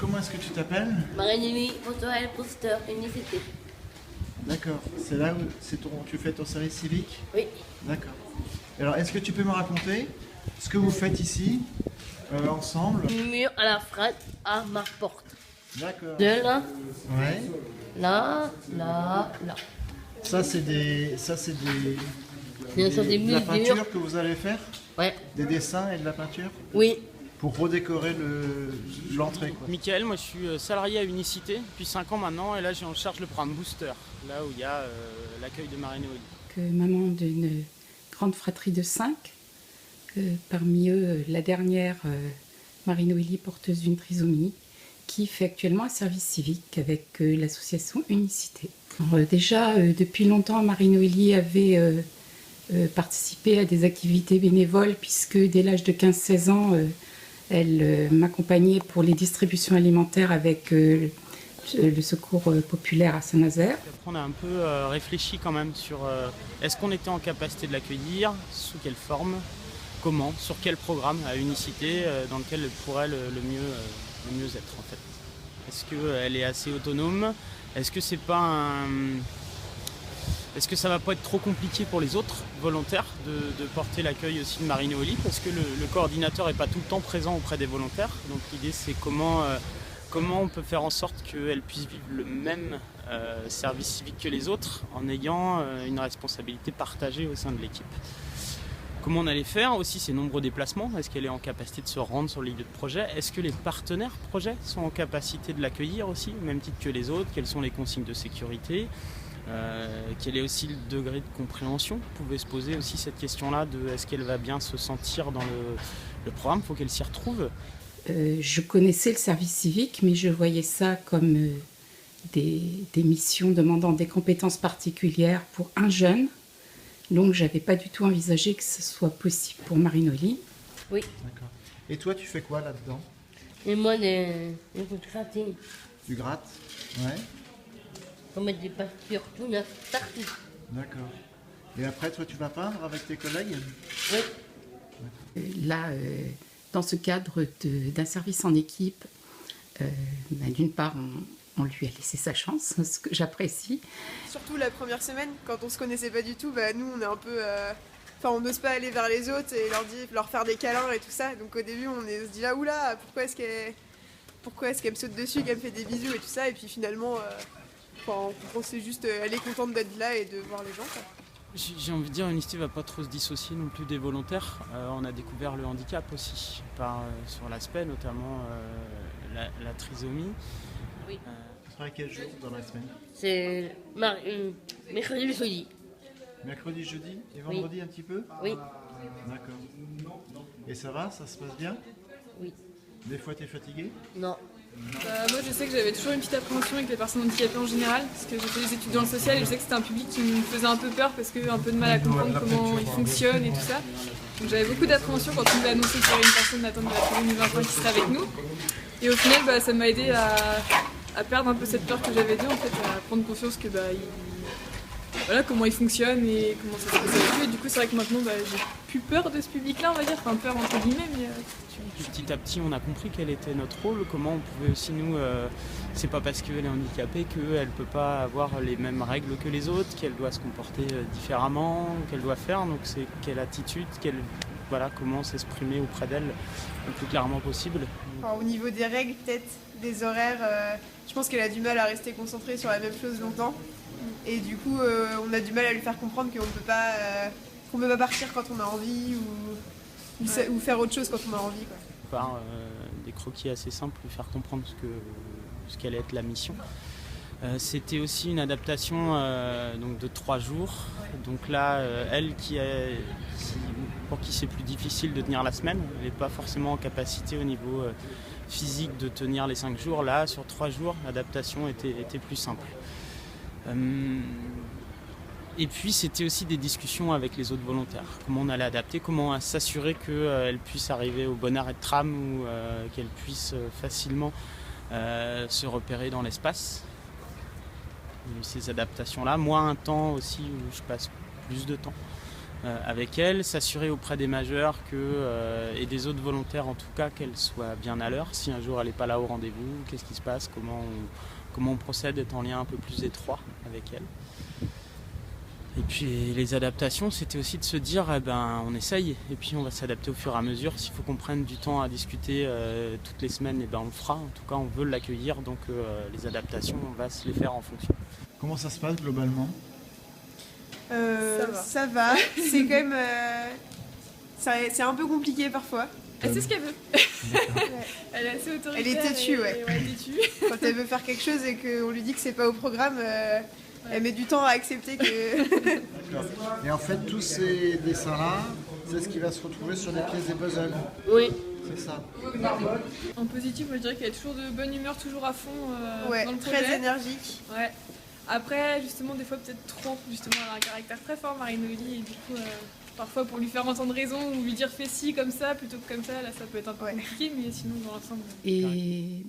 comment est-ce que tu t'appelles? Marie-Nuit, Montorel, Poster, Unicité. D'accord. C'est là où tu fais ton service civique? Oui. D'accord. Alors, est-ce que tu peux me raconter ce que vous faites ici, ensemble? Mur à la frette à ma porte. D'accord. De là, Ouais. là. Ça, c'est des Ce sont des de la mesures. peinture que vous allez faire? Ouais. Des dessins et de la peinture? Oui. Pour redécorer l'entrée, quoi. Mickaël, moi je suis salarié à Unicité depuis 5 ans maintenant et là j'ai en charge le programme Booster, là où il y a l'accueil de Marie-Noël. Maman d'une grande fratrie de 5, parmi eux la dernière, Marie-Noëlie, porteuse d'une trisomie, qui fait actuellement un service civique avec l'association Unicité. Alors, déjà, depuis longtemps, Marie-Noëlie avait participé à des activités bénévoles puisque dès l'âge de 15-16 ans, elle m'accompagnait pour les distributions alimentaires avec le secours populaire à Saint-Nazaire. On a un peu réfléchi quand même sur est-ce qu'on était en capacité de l'accueillir, sous quelle forme, comment, sur quel programme à Unicité dans lequel elle pourrait le mieux être en fait. Est-ce qu'elle est assez autonome? Est-ce que c'est pas Est-ce que ça va pas être trop compliqué pour les autres volontaires de porter l'accueil aussi de Marie-Noëlie? Parce que le coordinateur n'est pas tout le temps présent auprès des volontaires. Donc l'idée c'est comment on peut faire en sorte qu'elle puisse vivre le même service civique que les autres en ayant une responsabilité partagée au sein de l'équipe. Comment on allait faire aussi ces nombreux déplacements? Est-ce qu'elle est en capacité de se rendre sur le lieu de projet? Est-ce que les partenaires projets sont en capacité de l'accueillir aussi, au même titre que les autres? Quelles sont les consignes de sécurité? Quel est aussi le degré de compréhension? Vous pouvez se poser aussi cette question-là de est-ce qu'elle va bien se sentir dans le programme? Il faut qu'elle s'y retrouve. Je connaissais le service civique, mais je voyais ça comme des missions demandant des compétences particulières pour un jeune. Donc, je n'avais pas du tout envisagé que ce soit possible pour Marie-Noëlie. Oui. D'accord. Et toi, tu fais quoi là-dedans? Et moi, des grattines. Tu grattes? Ouais. Faut mettre des pastures tout neuf partout. D'accord. Et après, toi, tu vas peindre avec tes collègues? Oui. Là, dans ce cadre d'un service en équipe, d'une part, on lui a laissé sa chance, ce que j'apprécie. Surtout la première semaine, quand on se connaissait pas du tout, nous on est un peu... on n'ose pas aller vers les autres et leur faire des câlins et tout ça. Donc au début on se dit là, oula, pourquoi est-ce qu'elle me saute dessus, qu'elle me fait des bisous et tout ça. Et puis finalement, on pensait juste, elle est contente d'être là et de voir les gens, quoi. J'ai envie de dire, Unicité ne va pas trop se dissocier non plus des volontaires. On a découvert le handicap aussi, sur l'aspect notamment la trisomie. Oui. Tu travailles quel jour dans la semaine? C'est mercredi et jeudi. Mercredi, jeudi et vendredi un petit peu? Oui. D'accord. Et ça va? Ça se passe bien? Oui. Des fois, tu es fatigué? Non. Moi je sais que j'avais toujours une petite appréhension avec les personnes handicapées en général, parce que j'ai fait des études dans le social et je sais que c'était un public qui me faisait un peu peur parce que un peu de mal à comprendre comment il fonctionne et tout ça. Donc j'avais beaucoup d'appréhension quand on m'avait annoncé qu'il y avait une personne atteinte de la trisomie 21 qui serait avec nous. Et au final ça m'a aidé à perdre un peu cette peur que j'avais d'eux, en fait, à prendre confiance que voilà comment il fonctionne et comment ça se passe avec eux. Et du coup c'est vrai que maintenant j'ai plus peur de ce public-là, on va dire, enfin peur entre guillemets, mais Petit à petit, on a compris quel était notre rôle, comment on pouvait aussi nous... c'est pas parce qu'elle est handicapée qu'elle peut pas avoir les mêmes règles que les autres, qu'elle doit se comporter différemment, qu'elle doit faire, donc c'est quelle attitude, comment s'exprimer auprès d'elle le plus clairement possible. au niveau des règles, peut-être, des horaires, je pense qu'elle a du mal à rester concentrée sur la même chose longtemps. Et du coup, on a du mal à lui faire comprendre qu'on ne peut pas partir quand on a envie ou faire autre chose quand on a envie, quoi. Par des croquis assez simples, lui faire comprendre ce qu'allait être la mission. C'était aussi une adaptation donc de 3 jours. Donc là, elle pour qui c'est plus difficile de tenir la semaine, elle n'est pas forcément en capacité au niveau physique de tenir les 5 jours. Là, sur 3 jours, l'adaptation était plus simple. Et puis c'était aussi des discussions avec les autres volontaires. Comment on allait adapter, comment s'assurer qu'elle puisse arriver au bon arrêt de tram ou qu'elle puisse facilement se repérer dans l'espace. Ces adaptations-là, moi un temps aussi où je passe plus de temps avec elle, s'assurer auprès des majeurs et des autres volontaires en tout cas qu'elle soit bien à l'heure. Si un jour elle n'est pas là au rendez-vous, qu'est-ce qui se passe, comment on procède, être en lien un peu plus étroit avec elle. Et puis les adaptations, c'était aussi de se dire on essaye et puis on va s'adapter au fur et à mesure. S'il faut qu'on prenne du temps à discuter toutes les semaines, on le fera. En tout cas, on veut l'accueillir, donc les adaptations, on va se les faire en fonction. Comment ça se passe globalement ? Ça va. C'est quand même... c'est un peu compliqué parfois. Elle sait ce qu'elle veut. Ouais. Elle est assez autoritaire. Elle est têtue, ouais, têtue. Quand elle veut faire quelque chose et qu'on lui dit que c'est pas au programme, elle met du temps à accepter que... Et en fait, tous ces dessins-là, c'est ce qui va se retrouver sur des pièces des puzzles. Oui. C'est ça. En positif, moi je dirais qu'elle est toujours de bonne humeur, toujours à fond Ouais, dans le projet. très énergique. Ouais. Après, justement, des fois peut-être trop, justement, elle a un caractère très fort, Marie-Noélie, et du coup, parfois pour lui faire entendre raison ou lui dire fais ci comme ça plutôt que comme ça, là ça peut être un peu compliqué, mais sinon dans l'ensemble. Et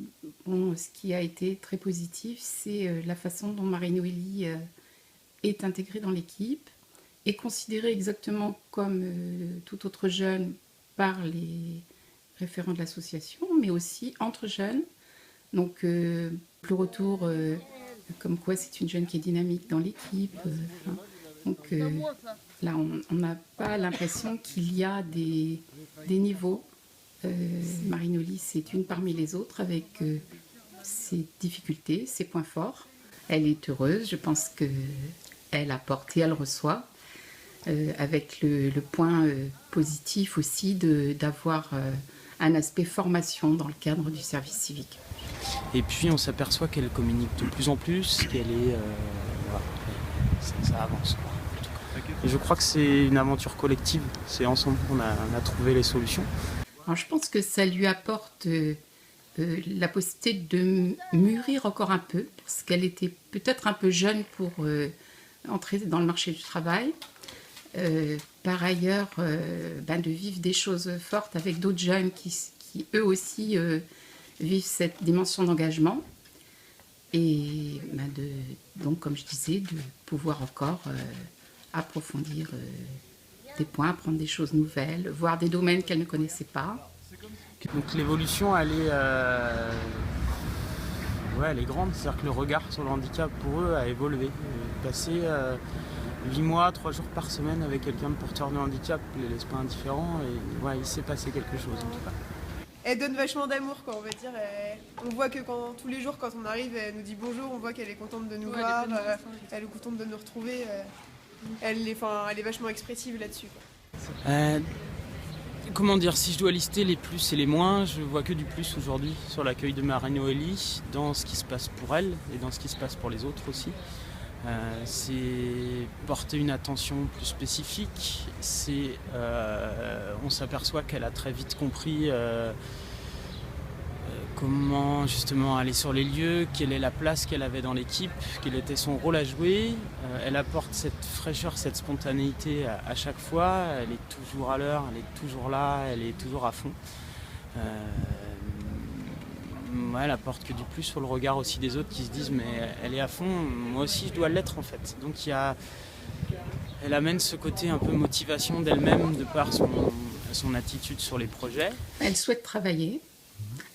bon, ce qui a été très positif, c'est la façon dont Marie-Noélie est intégrée dans l'équipe, est considérée exactement comme tout autre jeune par les référents de l'association, mais aussi entre jeunes. Donc le retour, comme quoi c'est une jeune qui est dynamique dans l'équipe. Donc là, on n'a pas l'impression qu'il y a des niveaux. Marie-Noélie, c'est une parmi les autres avec ses difficultés, ses points forts. Elle est heureuse, je pense qu'elle apporte et elle reçoit. Avec le point positif aussi d'avoir un aspect formation dans le cadre du service civique. Et puis on s'aperçoit qu'elle communique de plus en plus, qu'elle est... ça avance, quoi. Et je crois que c'est une aventure collective, c'est ensemble qu'on a trouvé les solutions. Alors, je pense que ça lui apporte la possibilité de mûrir encore un peu, parce qu'elle était peut-être un peu jeune pour entrer dans le marché du travail. Par ailleurs, de vivre des choses fortes avec d'autres jeunes qui eux aussi vivent cette dimension d'engagement. Et donc, comme je disais, de pouvoir encore approfondir des points, apprendre des choses nouvelles, voir des domaines qu'elle ne connaissait pas. Donc l'évolution, elle est grande. C'est-à-dire que le regard sur le handicap pour eux a évolué. Passer 8 mois, 3 jours par semaine avec quelqu'un de porteur de handicap ne les laisse pas indifférents. Et il s'est passé quelque chose en tout cas. Elle donne vachement d'amour, quoi, on va dire. On voit que tous les jours, quand on arrive, elle nous dit bonjour, on voit qu'elle est contente de nous voir, elle est contente de nous retrouver. Elle est vachement expressive là-dessus. Comment dire, si je dois lister les plus et les moins, je vois que du plus aujourd'hui sur l'accueil de Marie-Noélie, dans ce qui se passe pour elle et dans ce qui se passe pour les autres aussi. C'est porter une attention plus spécifique, on s'aperçoit qu'elle a très vite compris comment justement aller sur les lieux, quelle est la place qu'elle avait dans l'équipe, quel était son rôle à jouer. Elle apporte cette fraîcheur, cette spontanéité à chaque fois, elle est toujours à l'heure, elle est toujours là, elle est toujours à fond. Elle apporte que du plus sur le regard aussi des autres qui se disent mais elle est à fond, moi aussi je dois l'être en fait. Donc elle amène ce côté un peu motivation d'elle-même de par son attitude sur les projets. Elle souhaite travailler,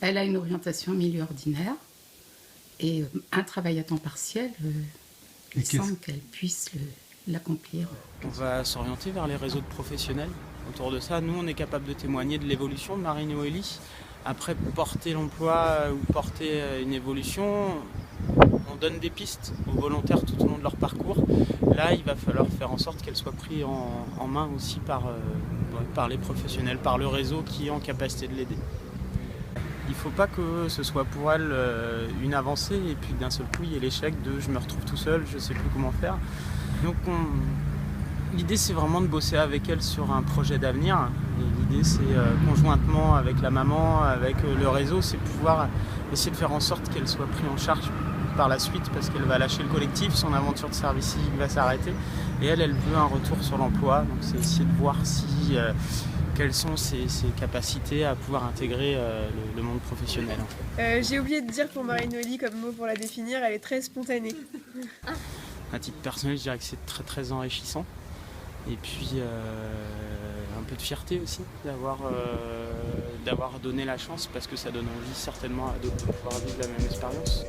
elle a une orientation en milieu ordinaire et un travail à temps partiel, il semble qu'elle puisse l'accomplir. On va s'orienter vers les réseaux de professionnels autour de ça. Nous on est capable de témoigner de l'évolution de Marie-Noélie. Après, porter l'emploi ou porter une évolution, on donne des pistes aux volontaires tout au long de leur parcours. Là, il va falloir faire en sorte qu'elles soient prises en main aussi par les professionnels, par le réseau qui est en capacité de l'aider. Il ne faut pas que ce soit pour elle une avancée et puis d'un seul coup, il y ait l'échec de « je me retrouve tout seul, je ne sais plus comment faire ». Donc l'idée, c'est vraiment de bosser avec elle sur un projet d'avenir. Et l'idée, c'est conjointement avec la maman, avec le réseau, c'est pouvoir essayer de faire en sorte qu'elle soit prise en charge par la suite parce qu'elle va lâcher le collectif, son aventure de service civique va s'arrêter. Et elle veut un retour sur l'emploi. Donc c'est essayer de voir quelles sont ses capacités à pouvoir intégrer le monde professionnel. J'ai oublié de dire pour Marie-Noélie, comme mot pour la définir, elle est très spontanée. À titre personnel, je dirais que c'est très très enrichissant. Et puis un peu de fierté aussi d'avoir donné la chance, parce que ça donne envie certainement à d'autres de pouvoir vivre la même expérience.